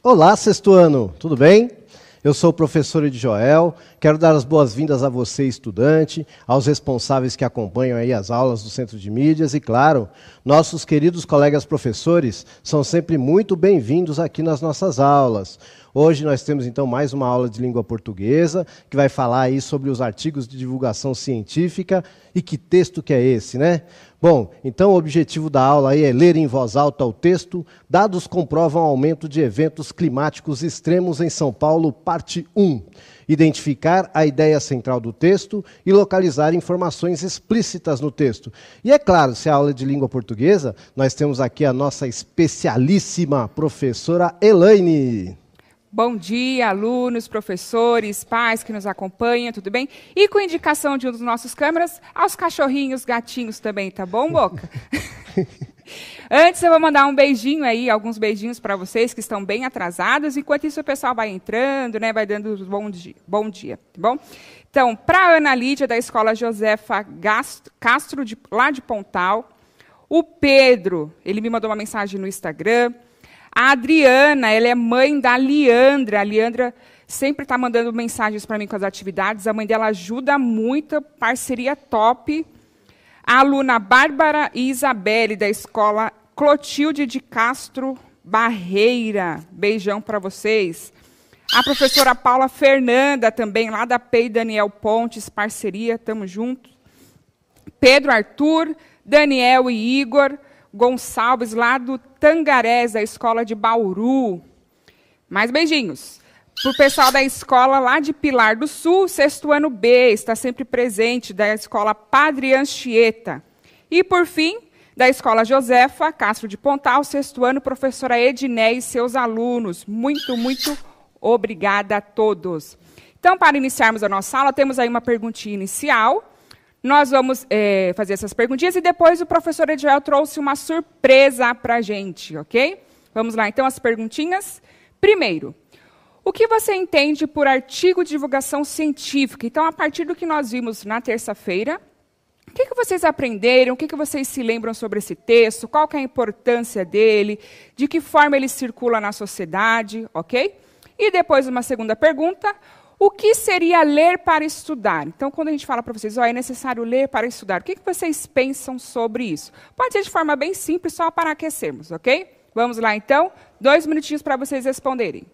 Olá, sexto ano, tudo bem? Eu sou o professor Edjoel, quero dar as boas-vindas a você, estudante, aos responsáveis que acompanham aí as aulas do Centro de Mídias e, claro, nossos queridos colegas professores são sempre muito bem-vindos aqui nas nossas aulas. Hoje nós temos, então, mais uma aula de língua portuguesa, que vai falar aí sobre os artigos de divulgação científica. E que texto que é esse, né? Bom, então o objetivo da aula aí é ler em voz alta o texto. Dados comprovam aumento de eventos climáticos extremos em São Paulo, parte 1. Identificar a ideia central do texto e localizar informações explícitas no texto. E é claro, se é aula de língua portuguesa, nós temos aqui a nossa especialíssima professora Elaine. Bom dia, alunos, professores, pais que nos acompanham, tudo bem? E com indicação de um dos nossos câmeras, aos cachorrinhos, gatinhos também, tá bom, Boca? Antes eu vou mandar um beijinho aí, alguns beijinhos para vocês que estão bem atrasados. Enquanto isso o pessoal vai entrando, né, vai dando bom dia, tá bom? Então, para a Ana Lídia, da Escola Josefa Castro, lá de Pontal. O Pedro, ele me mandou uma mensagem no Instagram. A Adriana, ela é mãe da Leandra. A Leandra sempre está mandando mensagens para mim com as atividades. A mãe dela ajuda muito, parceria top. A aluna Bárbara e Isabelle, da Escola Clotilde de Castro Barreira. Beijão para vocês. A professora Paula Fernanda, também, lá da PEI Daniel Pontes, parceria, estamos juntos. Pedro Arthur, Daniel e Igor Gonçalves, lá do Tangarés, da Escola de Bauru. Mais beijinhos. Para o pessoal da escola lá de Pilar do Sul, sexto ano B, está sempre presente, da Escola Padre Anchieta. E, por fim, da Escola Josefa Castro de Pontal, sexto ano, professora Edné e seus alunos. Muito, muito obrigada a todos. Então, para iniciarmos a nossa aula, temos aí uma perguntinha inicial. Nós vamos fazer essas perguntinhas e depois o professor Edjoel trouxe uma surpresa para a gente, ok? Vamos lá, então, as perguntinhas. Primeiro, o que você entende por artigo de divulgação científica? Então, a partir do que nós vimos na terça-feira, o que vocês aprenderam? O que vocês se lembram sobre esse texto? Qual que é a importância dele? De que forma ele circula na sociedade, ok? E depois, uma segunda pergunta. O que seria ler para estudar? Então, quando a gente fala para vocês, é necessário ler para estudar, o que vocês pensam sobre isso? Pode ser de forma bem simples, só para aquecermos, ok? Vamos lá, então. 2 minutinhos para vocês responderem.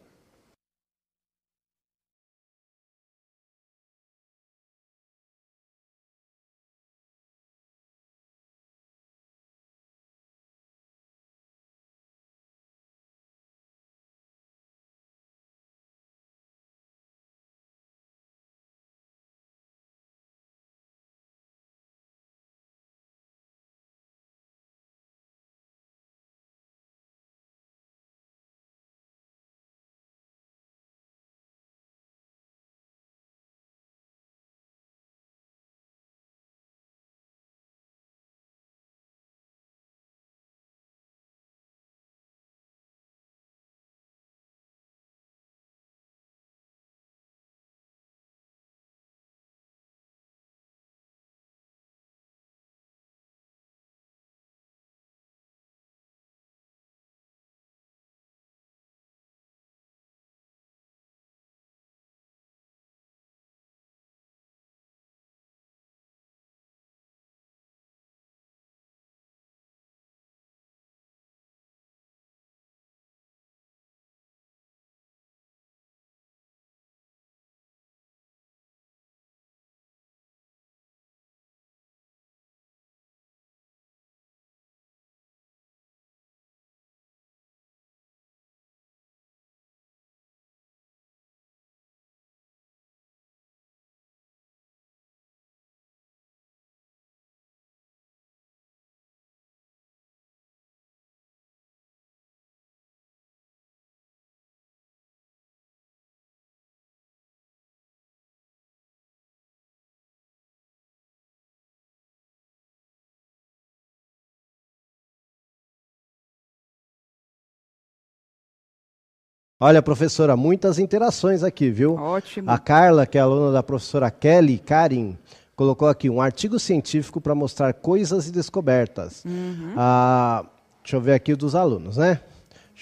Olha, professora, muitas interações aqui, viu? Ótimo. A Carla, que é aluna da professora Kelly Karin, colocou aqui um artigo científico para mostrar coisas e descobertas. Deixa eu ver aqui o dos alunos, né?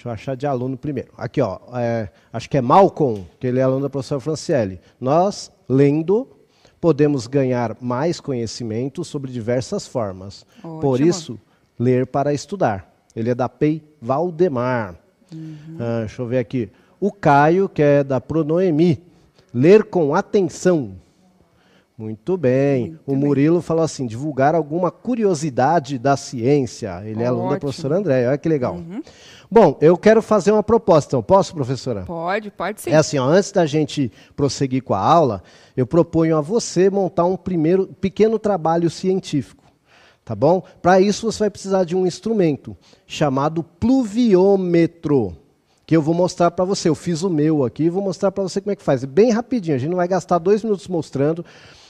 Deixa eu achar de aluno primeiro. Aqui, ó, acho que é Malcolm, que ele é aluno da professora Franciele. Nós, lendo, podemos ganhar mais conhecimento sobre diversas formas. Ótimo. Por isso, ler para estudar. Ele é da PEI Valdemar. Deixa eu ver aqui. O Caio, que é da Pronoemi. Ler com atenção. Muito bem. O Murilo falou assim, divulgar alguma curiosidade da ciência. Ele é aluno da professora Andréia. Olha que legal. Bom, eu quero fazer uma proposta. Então, posso, professora? Pode sim. É assim, ó, antes da gente prosseguir com a aula, eu proponho a você montar um primeiro pequeno trabalho científico. Tá bom? Para isso, você vai precisar de um instrumento chamado pluviômetro, que eu vou mostrar para você. Eu fiz o meu aqui e vou mostrar para você como é que faz. Bem rapidinho, a gente não vai gastar 2 minutos mostrando.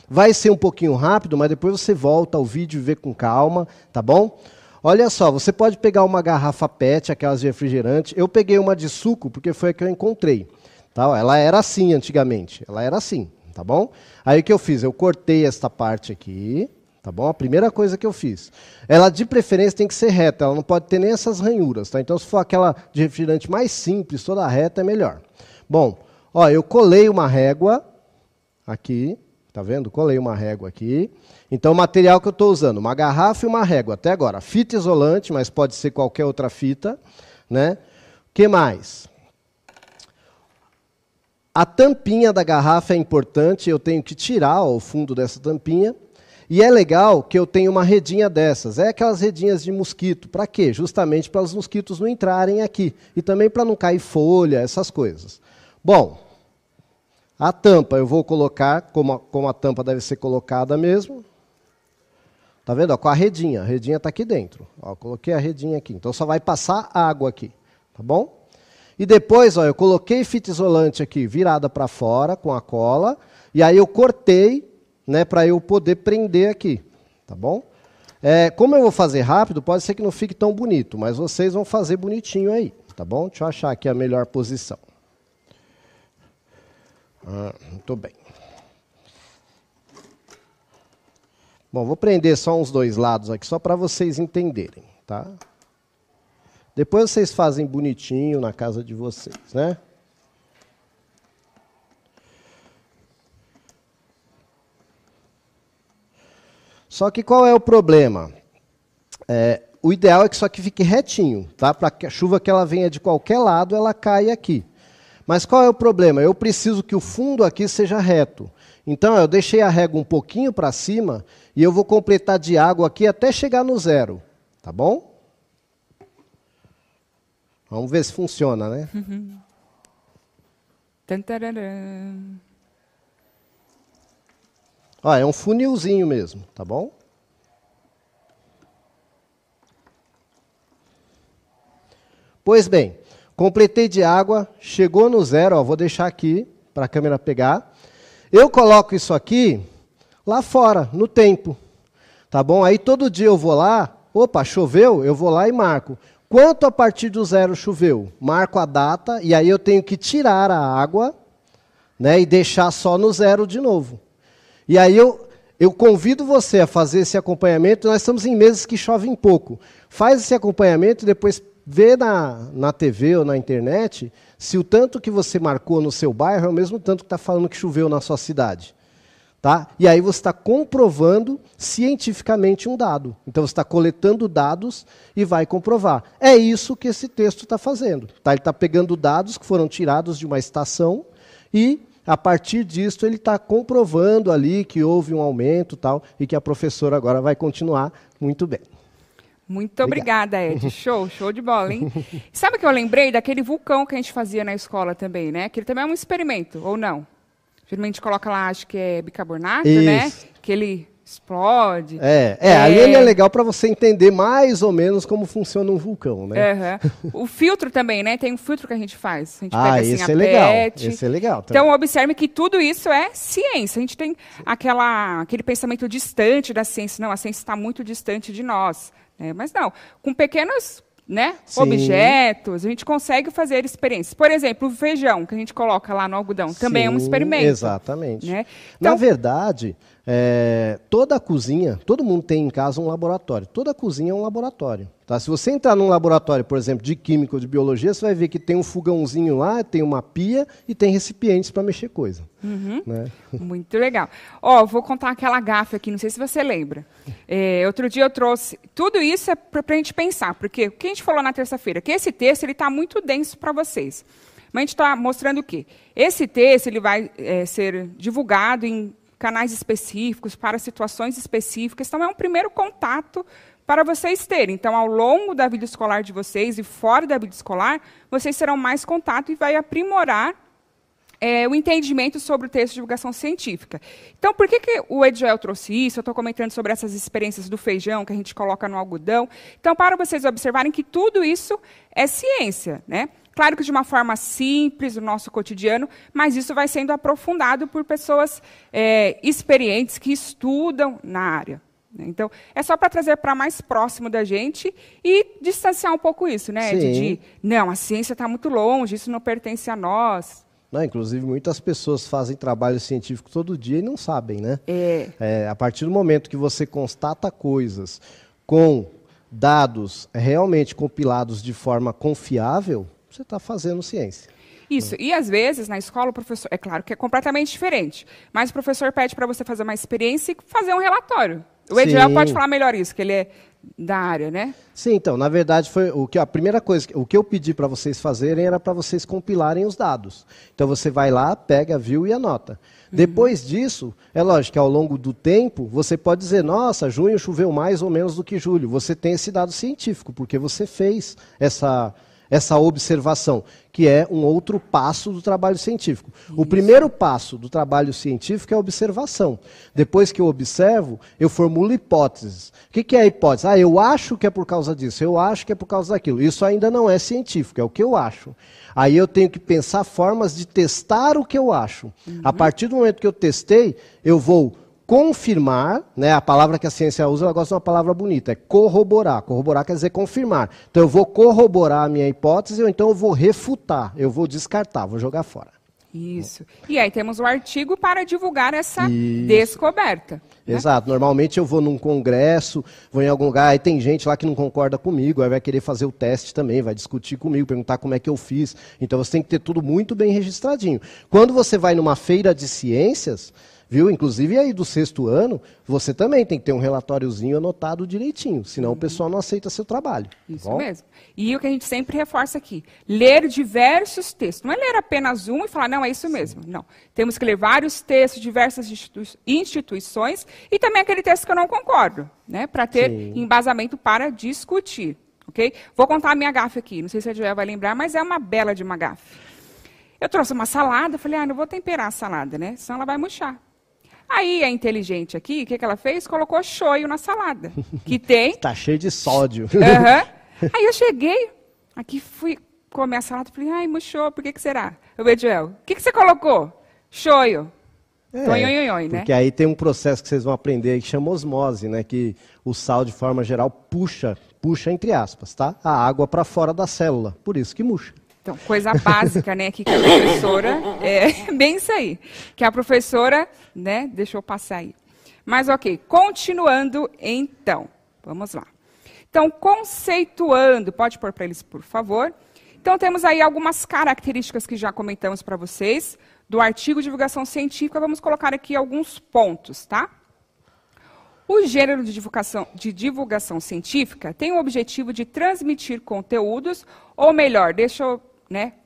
Vai ser um pouquinho rápido, mas depois você volta ao vídeo e vê com calma, tá bom? Olha só, você pode pegar uma garrafa PET, aquelas de refrigerante. Eu peguei uma de suco porque foi a que eu encontrei. Tá? Ela era assim antigamente, ela era assim, tá bom? Aí o que eu fiz? Eu cortei esta parte aqui, tá bom? A primeira coisa que eu fiz. Ela de preferência tem que ser reta, ela não pode ter nem essas ranhuras, tá? Então se for aquela de refrigerante mais simples, toda reta é melhor. Bom, ó, eu colei uma régua aqui. Tá vendo? Colei uma régua aqui. Então, o material que eu estou usando, uma garrafa e uma régua. Até agora, fita isolante, mas pode ser qualquer outra fita. Né? O que mais? A tampinha da garrafa é importante. Eu tenho que tirar o fundo dessa tampinha. E é legal que eu tenha uma redinha dessas. É aquelas redinhas de mosquito. Para quê? Justamente para os mosquitos não entrarem aqui. E também para não cair folha, essas coisas. Bom... A tampa eu vou colocar, como a tampa deve ser colocada mesmo. Tá vendo? Ó, com a redinha está aqui dentro. Ó, coloquei a redinha aqui. Então só vai passar água aqui. Tá bom? E depois, ó, eu coloquei fita isolante aqui virada para fora com a cola. E aí eu cortei, né, para eu poder prender aqui. Tá bom? Como eu vou fazer rápido, pode ser que não fique tão bonito, mas vocês vão fazer bonitinho aí. Tá bom? Deixa eu achar aqui a melhor posição. Muito bem. Bom, vou prender só uns 2 lados aqui, só para vocês entenderem, tá? Depois vocês fazem bonitinho na casa de vocês, né? Só que qual é o problema? O ideal é que isso aqui fique retinho, tá? Para que a chuva que ela venha de qualquer lado, ela caia aqui. Mas qual é o problema? Eu preciso que o fundo aqui seja reto. Então, eu deixei a régua um pouquinho para cima e eu vou completar de água aqui até chegar no 0. Tá bom? Vamos ver se funciona, né? Ó, é um funilzinho mesmo, tá bom? Pois bem. Completei de água, chegou no 0, ó, vou deixar aqui para a câmera pegar. Eu coloco isso aqui lá fora, no tempo. Tá bom? Aí todo dia eu vou lá, opa, choveu, eu vou lá e marco. Quanto a partir do 0 choveu? Marco a data e aí eu tenho que tirar a água, né, e deixar só no 0 de novo. E aí eu convido você a fazer esse acompanhamento. Nós estamos em meses que chovem pouco. Faz esse acompanhamento e depois vê na TV ou na internet se o tanto que você marcou no seu bairro é o mesmo tanto que está falando que choveu na sua cidade. Tá? E aí você está comprovando cientificamente um dado. Então você está coletando dados e vai comprovar. É isso que esse texto está fazendo. Tá? Ele está pegando dados que foram tirados de uma estação e, a partir disso, ele está comprovando ali que houve um aumento tal, e que a professora agora vai continuar muito bem. Muito obrigada, Ed. Show de bola, hein? Sabe o que eu lembrei? Daquele vulcão que a gente fazia na escola também, né? Que ele também é um experimento, ou não? Geralmente a gente coloca lá, acho que é bicarbonato, né? Que ele explode. Ali ele é legal para você entender mais ou menos como funciona um vulcão, né? O filtro também, né? Tem um filtro que a gente faz. A gente pega assim esse a é legal. PET. Esse é legal também. Então, observe que tudo isso é ciência. A gente tem aquele pensamento distante da ciência. Não, a ciência está muito distante de nós. Mas não, com pequenos, né, objetos, a gente consegue fazer experiências. Por exemplo, o feijão que a gente coloca lá no algodão também é um experimento. Exatamente. Né? Então, na verdade, toda a cozinha, todo mundo tem em casa um laboratório. Toda a cozinha é um laboratório. Tá? Se você entrar num laboratório, por exemplo, de química ou de biologia, você vai ver que tem um fogãozinho lá, tem uma pia e tem recipientes para mexer coisa. Né? Muito legal. Ó, vou contar aquela gafe aqui, não sei se você lembra. Outro dia eu trouxe... Tudo isso é para a gente pensar, porque o que a gente falou na terça-feira? Que esse texto está muito denso para vocês. Mas a gente está mostrando o quê? Esse texto ele vai ser divulgado em canais específicos, para situações específicas. Então, é um primeiro contato para vocês terem. Então, ao longo da vida escolar de vocês e fora da vida escolar, vocês terão mais contato e vai aprimorar o entendimento sobre o texto de divulgação científica. Então, por que o Edjoel trouxe isso? Eu estou comentando sobre essas experiências do feijão que a gente coloca no algodão. Então, para vocês observarem que tudo isso é ciência, né? Claro que de uma forma simples, no nosso cotidiano, mas isso vai sendo aprofundado por pessoas experientes que estudam na área. Então, é só para trazer para mais próximo da gente e distanciar um pouco isso, né? Não, a ciência está muito longe, isso não pertence a nós. Não, inclusive, muitas pessoas fazem trabalho científico todo dia e não sabem, né? A partir do momento que você constata coisas com dados realmente compilados de forma confiável, você está fazendo ciência. Isso, e às vezes na escola o professor, é claro que é completamente diferente, mas o professor pede para você fazer uma experiência e fazer um relatório. O Edjoel pode falar melhor isso, que ele é da área, né? Sim, então, na verdade, foi a primeira coisa, o que eu pedi para vocês fazerem era para vocês compilarem os dados. Então você vai lá, pega, viu e anota. Depois disso, é lógico que ao longo do tempo, você pode dizer, nossa, junho choveu mais ou menos do que julho. Você tem esse dado científico, porque você fez essa observação, que é um outro passo do trabalho científico. O primeiro passo do trabalho científico é a observação. Depois que eu observo, eu formulo hipóteses. O que é a hipótese? Eu acho que é por causa disso, eu acho que é por causa daquilo. Isso ainda não é científico, é o que eu acho. Aí eu tenho que pensar formas de testar o que eu acho. A partir do momento que eu testei, eu vou confirmar, né, a palavra que a ciência usa, ela gosta de uma palavra bonita, é corroborar. Corroborar quer dizer confirmar. Então eu vou corroborar a minha hipótese, ou então eu vou refutar, eu vou descartar, vou jogar fora. Isso. E aí temos o artigo para divulgar essa descoberta. Né? Exato. Normalmente eu vou num congresso, vou em algum lugar, aí tem gente lá que não concorda comigo, aí vai querer fazer o teste também, vai discutir comigo, perguntar como é que eu fiz. Então você tem que ter tudo muito bem registradinho. Quando você vai numa feira de ciências, viu? Inclusive aí do 6º ano, você também tem que ter um relatóriozinho anotado direitinho, senão o pessoal não aceita seu trabalho. Isso mesmo. E o que a gente sempre reforça aqui, ler diversos textos. Não é ler apenas um e falar, não, é isso mesmo. Não. Temos que ler vários textos, diversas instituições, e também aquele texto que eu não concordo, né? Para ter embasamento para discutir. Okay? Vou contar a minha gafe aqui, não sei se a Joel vai lembrar, mas é uma bela de uma gafe. Eu trouxe uma salada, falei, não vou temperar a salada, né? Senão ela vai murchar. Aí a inteligente aqui, o que ela fez? Colocou shoyu na salada. Que tem... Está cheio de sódio. Aí eu cheguei, aqui fui comer a salada, falei, murchou, por que será? O Edjoel, o que você colocou? Shoyu. Né? Porque aí tem um processo que vocês vão aprender aí que chama osmose, né? Que o sal, de forma geral, puxa entre aspas, tá? A água para fora da célula, por isso que murcha. Então, coisa básica, né, que a professora, bem isso aí, que a professora, né, deixou passar aí. Mas, ok, continuando, então, vamos lá. Então, conceituando, pode pôr para eles, por favor. Então, temos aí algumas características que já comentamos para vocês, do artigo de divulgação científica, vamos colocar aqui alguns pontos, tá? O gênero de divulgação científica tem o objetivo de transmitir conteúdos, ou melhor, deixa eu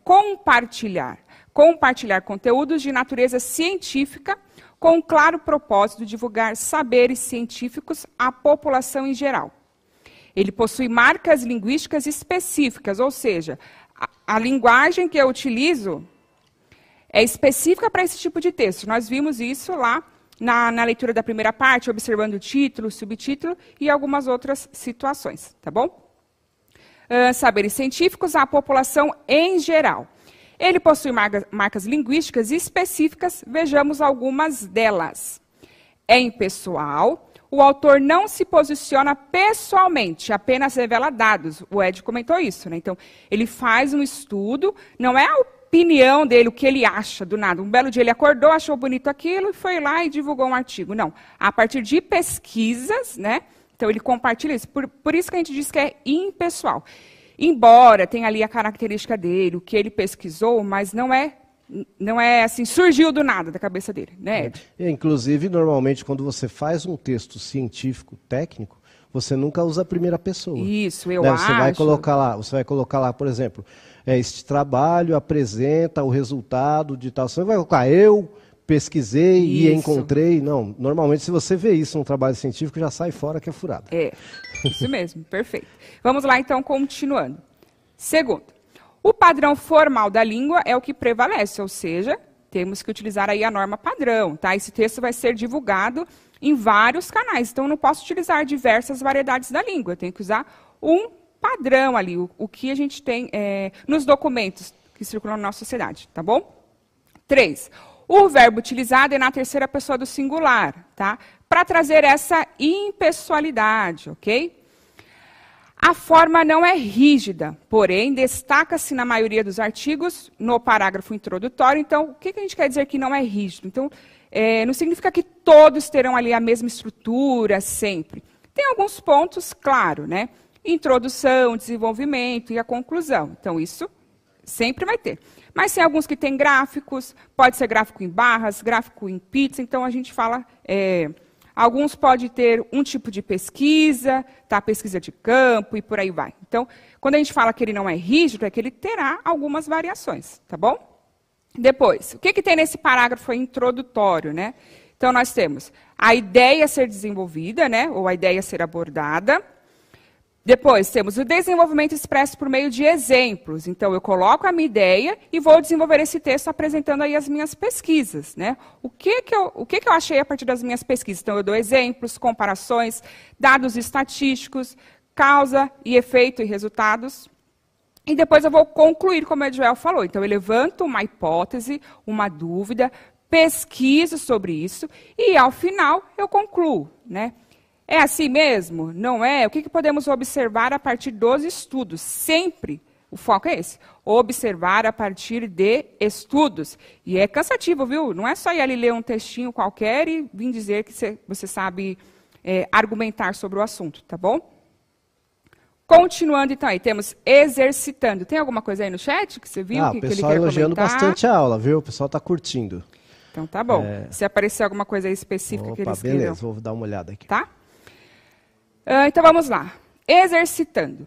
compartilhar conteúdos de natureza científica com claro propósito de divulgar saberes científicos à população em geral. Ele possui marcas linguísticas específicas, ou seja, a linguagem que eu utilizo é específica para esse tipo de texto. Nós vimos isso lá na leitura da primeira parte, observando o título, subtítulo e algumas outras situações, tá bom? Saberes científicos à população em geral. Ele possui marcas linguísticas específicas, vejamos algumas delas. É impessoal, o autor não se posiciona pessoalmente, apenas revela dados. O Ed comentou isso, né? Então, ele faz um estudo, não é a opinião dele, o que ele acha do nada. Um belo dia ele acordou, achou bonito aquilo e foi lá e divulgou um artigo. Não, a partir de pesquisas, né? Então ele compartilha isso. Por isso que a gente diz que é impessoal. Embora tenha ali a característica dele, o que ele pesquisou, mas não é assim, surgiu do nada da cabeça dele, né, Ed? Inclusive, normalmente, quando você faz um texto científico, técnico, você nunca usa a primeira pessoa. Isso, eu né? acho. Você vai colocar lá, por exemplo, este trabalho apresenta o resultado de tal. Você não vai colocar eu pesquisei e encontrei. Não, normalmente se você vê isso num trabalho científico, já sai fora que é furada. Isso mesmo, perfeito. Vamos lá então, continuando. Segundo, o padrão formal da língua é o que prevalece, ou seja, temos que utilizar aí a norma padrão, tá? Esse texto vai ser divulgado em vários canais, então eu não posso utilizar diversas variedades da língua, eu tenho que usar um padrão ali, o que a gente tem nos documentos que circulam na nossa sociedade, tá bom? 3. O verbo utilizado é na terceira pessoa do singular, tá? Para trazer essa impessoalidade, ok? A forma não é rígida, porém, destaca-se na maioria dos artigos, no parágrafo introdutório. Então, o que a gente quer dizer que não é rígido? Então, não significa que todos terão ali a mesma estrutura sempre. Tem alguns pontos, claro, né? Introdução, desenvolvimento e a conclusão. Então, isso sempre vai ter. Mas tem alguns que têm gráficos, pode ser gráfico em barras, gráfico em pizza, então a gente fala... alguns podem ter um tipo de pesquisa, tá? Pesquisa de campo e por aí vai. Então, quando a gente fala que ele não é rígido, é que ele terá algumas variações, tá bom? Depois, o que tem nesse parágrafo introdutório, né? Então, nós temos a ideia a ser desenvolvida, né? Ou a ideia a ser abordada. Depois, temos o desenvolvimento expresso por meio de exemplos. Então, eu coloco a minha ideia e vou desenvolver esse texto apresentando aí as minhas pesquisas, né? O que eu achei a partir das minhas pesquisas? Então, eu dou exemplos, comparações, dados estatísticos, causa e efeito e resultados. E depois eu vou concluir, como a Joel falou. Então, eu levanto uma hipótese, uma dúvida, pesquiso sobre isso e, ao final, eu concluo, né? É assim mesmo? Não é? O que podemos observar a partir dos estudos? Sempre o foco é esse. Observar a partir de estudos. E é cansativo, viu? Não é só ir ali ler um textinho qualquer e vir dizer que você sabe argumentar sobre o assunto, tá bom? Continuando, então, aí temos exercitando. Tem alguma coisa aí no chat que você viu? O pessoal elogiando bastante a aula, viu? O pessoal está curtindo. Então, tá bom. Se aparecer alguma coisa aí específica que eles queiram... beleza, vou dar uma olhada aqui. Tá? Então, vamos lá. Exercitando.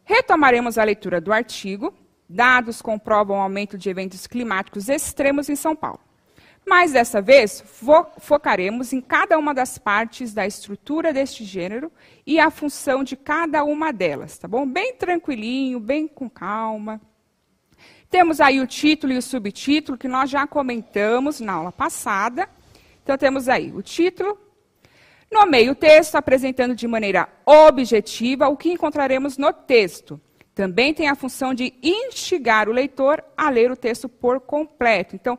Retomaremos a leitura do artigo. Dados comprovam o aumento de eventos climáticos extremos em São Paulo. Mas, dessa vez, focaremos em cada uma das partes da estrutura deste gênero e a função de cada uma delas, tá bom? Bem tranquilinho, bem com calma. Temos aí o título e o subtítulo, que nós já comentamos na aula passada. Então, temos aí o título. Nomeie o texto, apresentando de maneira objetiva o que encontraremos no texto. Também tem a função de instigar o leitor a ler o texto por completo. Então,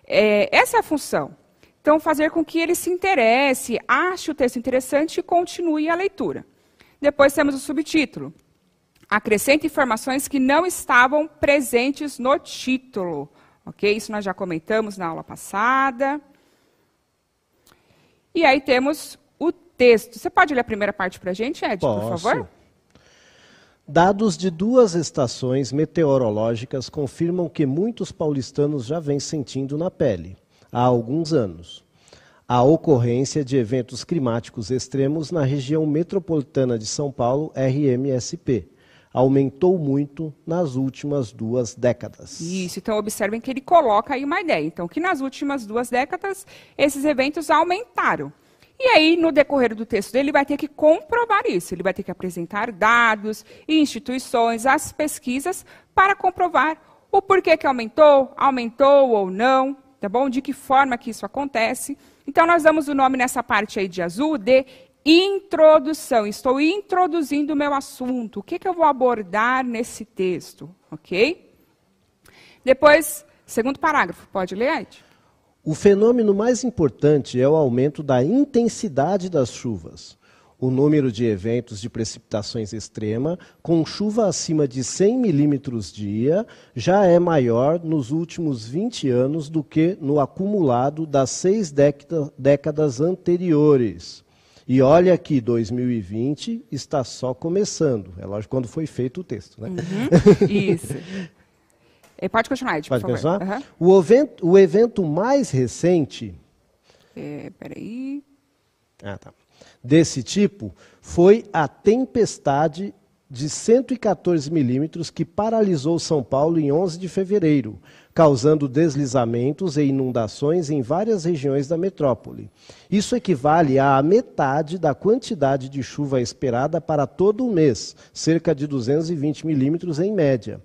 essa é a função. Então, fazer com que ele se interesse, ache o texto interessante e continue a leitura. Depois temos o subtítulo. Acrescenta informações que não estavam presentes no título. Ok? Isso nós já comentamos na aula passada. E aí temos o texto. Você pode ler a primeira parte para a gente, Ed, por favor? Dados de 2 estações meteorológicas confirmam que muitos paulistanos já vêm sentindo na pele, há alguns anos, a ocorrência de eventos climáticos extremos na região metropolitana de São Paulo, RMSP. Aumentou muito nas últimas 2 décadas. Isso, então observem que ele coloca aí uma ideia. Então, que nas últimas 2 décadas, esses eventos aumentaram. E aí, no decorrer do texto dele, ele vai ter que comprovar isso. Ele vai ter que apresentar dados, instituições, as pesquisas, para comprovar o porquê que aumentou ou não, tá bom? De que forma que isso acontece. Então, nós damos o nome nessa parte aí de azul de introdução. Estou introduzindo o meu assunto. O que eu vou abordar nesse texto, ok? Depois, segundo parágrafo. Pode ler, Ed? O fenômeno mais importante é o aumento da intensidade das chuvas. O número de eventos de precipitações extrema, com chuva acima de 100 milímetros dia, já é maior nos últimos 20 anos do que no acumulado das 6 décadas anteriores. E olha que 2020 está só começando. É lógico quando foi feito o texto, né? Isso. Pode continuar, Ed, por favor. Continuar? O evento mais recente... Peraí. Tá. Desse tipo foi a tempestade de 114 milímetros que paralisou São Paulo em 11 de fevereiro, causando deslizamentos e inundações em várias regiões da metrópole. Isso equivale à metade da quantidade de chuva esperada para todo o mês, cerca de 220 milímetros em média,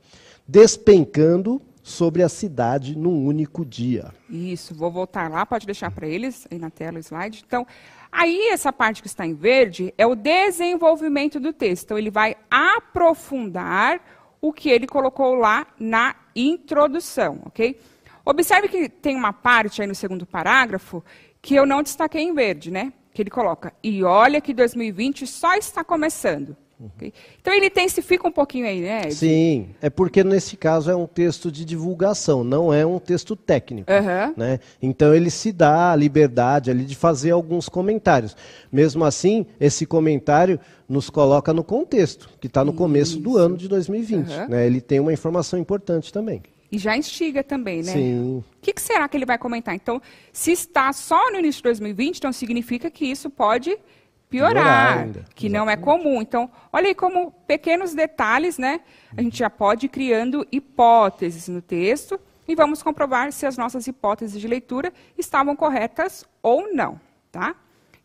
despencando sobre a cidade num único dia. Isso, vou voltar lá, pode deixar para eles aí na tela o slide. Então, aí essa parte que está em verde é o desenvolvimento do texto. Então, ele vai aprofundar o que ele colocou lá na introdução, ok? Observe que tem uma parte aí no segundo parágrafo que eu não destaquei em verde, né? Que ele coloca, e olha que 2020 só está começando. Okay? Então, ele intensifica um pouquinho aí, né, Ed? Sim, é porque nesse caso é um texto de divulgação, não é um texto técnico. Né? Então, ele se dá a liberdade ali de fazer alguns comentários. Mesmo assim, esse comentário nos coloca no contexto, que está no começo do ano de 2020. Né? Ele tem uma informação importante também. E já instiga também, né? Sim. O que será que ele vai comentar? Então, se está só no início de 2020, então significa que isso pode piorar ainda, que não é comum. Então, olha aí como pequenos detalhes, né? A gente já pode ir criando hipóteses no texto e vamos comprovar se as nossas hipóteses de leitura estavam corretas ou não, tá?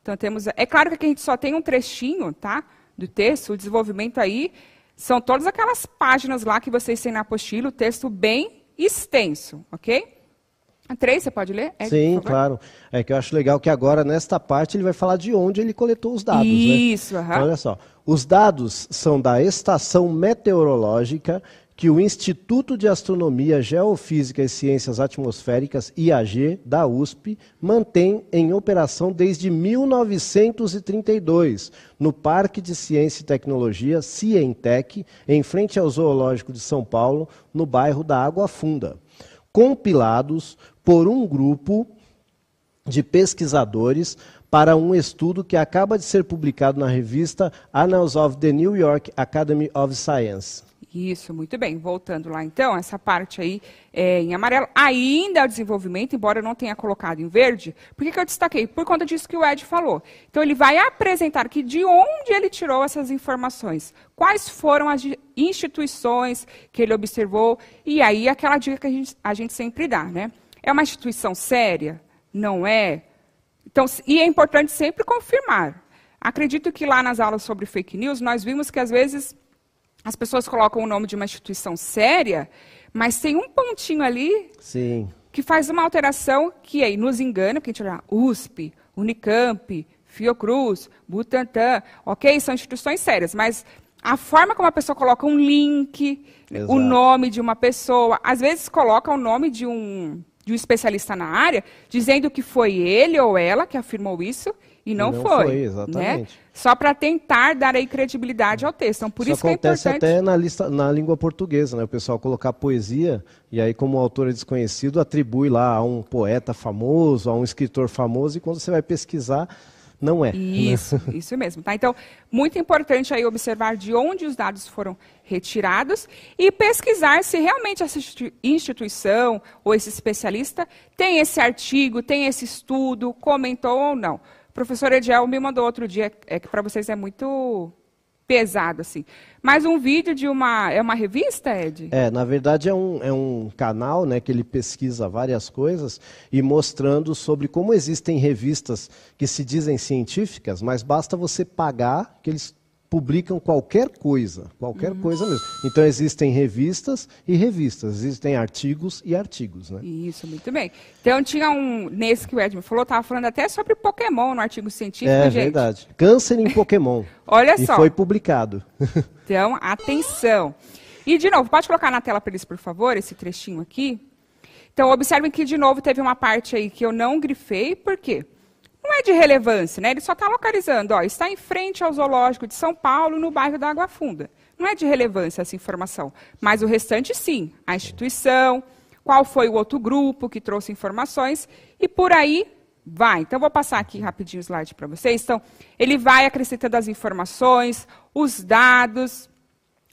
Então, temos... É claro que aqui a gente só tem um trechinho, tá? Do texto, o desenvolvimento aí são todas aquelas páginas lá que vocês têm na apostila, o texto bem extenso, ok? A 3, você pode ler? Sim, claro. É que eu acho legal que agora, nesta parte, ele vai falar de onde ele coletou os dados. Isso, né? Então, olha só. Os dados são da Estação Meteorológica que o Instituto de Astronomia, Geofísica e Ciências Atmosféricas, IAG, da USP, mantém em operação desde 1932, no Parque de Ciência e Tecnologia, Cientec, em frente ao Zoológico de São Paulo, no bairro da Água Funda. Compilados por um grupo de pesquisadores para um estudo que acaba de ser publicado na revista Annals of the New York Academy of Science. Isso, muito bem. Voltando lá, então, essa parte aí em amarelo, ainda é o desenvolvimento, embora eu não tenha colocado em verde. Por que eu destaquei? Por conta disso que o Ed falou. Então, ele vai apresentar aqui de onde ele tirou essas informações, quais foram as instituições que ele observou, e aí aquela dica que a gente sempre dá, né? É uma instituição séria? Não é? Então, e é importante sempre confirmar. Acredito que lá nas aulas sobre fake news, nós vimos que às vezes as pessoas colocam o nome de uma instituição séria, mas tem um pontinho ali que faz uma alteração que aí nos engana, porque a gente olha USP, Unicamp, Fiocruz, Butantan, ok? São instituições sérias, mas a forma como a pessoa coloca um link, o nome de uma pessoa, às vezes coloca o nome de um especialista na área, dizendo que foi ele ou ela que afirmou isso, e não foi. Exatamente. Né? Só para tentar dar aí credibilidade ao texto. Então, por isso que é importante... acontece até na língua portuguesa, né? O pessoal colocar poesia, e aí, como o autor é desconhecido, atribui lá a um poeta famoso, a um escritor famoso, e quando você vai pesquisar, não é. Isso, né? Isso mesmo. Tá? Então, muito importante aí observar de onde os dados foram retirados e pesquisar se realmente essa instituição ou esse especialista tem esse artigo, tem esse estudo, comentou ou não. O professor Ediel me mandou outro dia, que para vocês é muito pesado, assim. Mas um vídeo de uma... É uma revista, Ed? Na verdade é um canal, né, que ele pesquisa várias coisas e mostrando sobre como existem revistas que se dizem científicas, mas basta você pagar que eles publicam qualquer coisa mesmo. Então existem revistas e revistas, existem artigos e artigos, né? Isso, muito bem. Então tinha nesse que o Ed me falou, estava falando até sobre Pokémon no artigo científico, gente. É verdade. Câncer em Pokémon. Olha só. E foi publicado. Então, atenção. E, de novo, pode colocar na tela para eles, por favor, esse trechinho aqui. Então, observem que, de novo, teve uma parte aí que eu não grifei, por quê? Não é de relevância, né? Ele só está localizando, ó, está em frente ao Zoológico de São Paulo, no bairro da Água Funda. Não é de relevância essa informação, mas o restante sim, a instituição, qual foi o outro grupo que trouxe informações, e por aí vai. Então, vou passar aqui rapidinho o slide para vocês. Então, ele vai acrescentando as informações, os dados,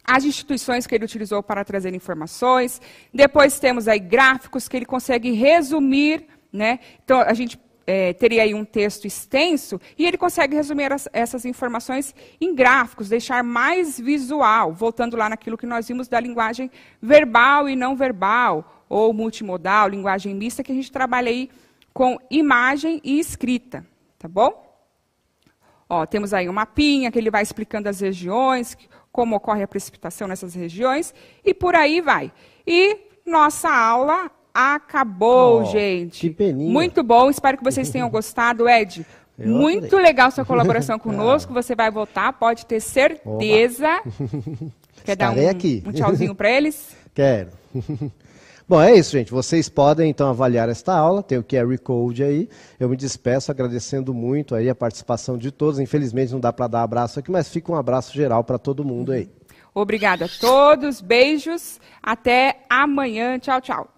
as instituições que ele utilizou para trazer informações. Depois temos aí gráficos que ele consegue resumir, né? Então, a gente teria aí um texto extenso e ele consegue resumir essas informações em gráficos, deixar mais visual, voltando lá naquilo que nós vimos da linguagem verbal e não verbal, ou multimodal, linguagem mista, que a gente trabalha aí com imagem e escrita, tá bom? Ó, temos aí um mapinha que ele vai explicando as regiões, como ocorre a precipitação nessas regiões, e por aí vai. E nossa aula acabou, gente. Que peninha. Muito bom, espero que vocês tenham gostado. Ed, muito legal sua colaboração conosco, você vai voltar, pode ter certeza. Quer dar um tchauzinho para eles? Quero. Bom, é isso, gente. Vocês podem, então, avaliar esta aula. Tem o QR Code aí. Eu me despeço agradecendo muito aí a participação de todos. Infelizmente, não dá para dar abraço aqui, mas fica um abraço geral para todo mundo aí. Obrigada a todos. Beijos. Até amanhã. Tchau, tchau.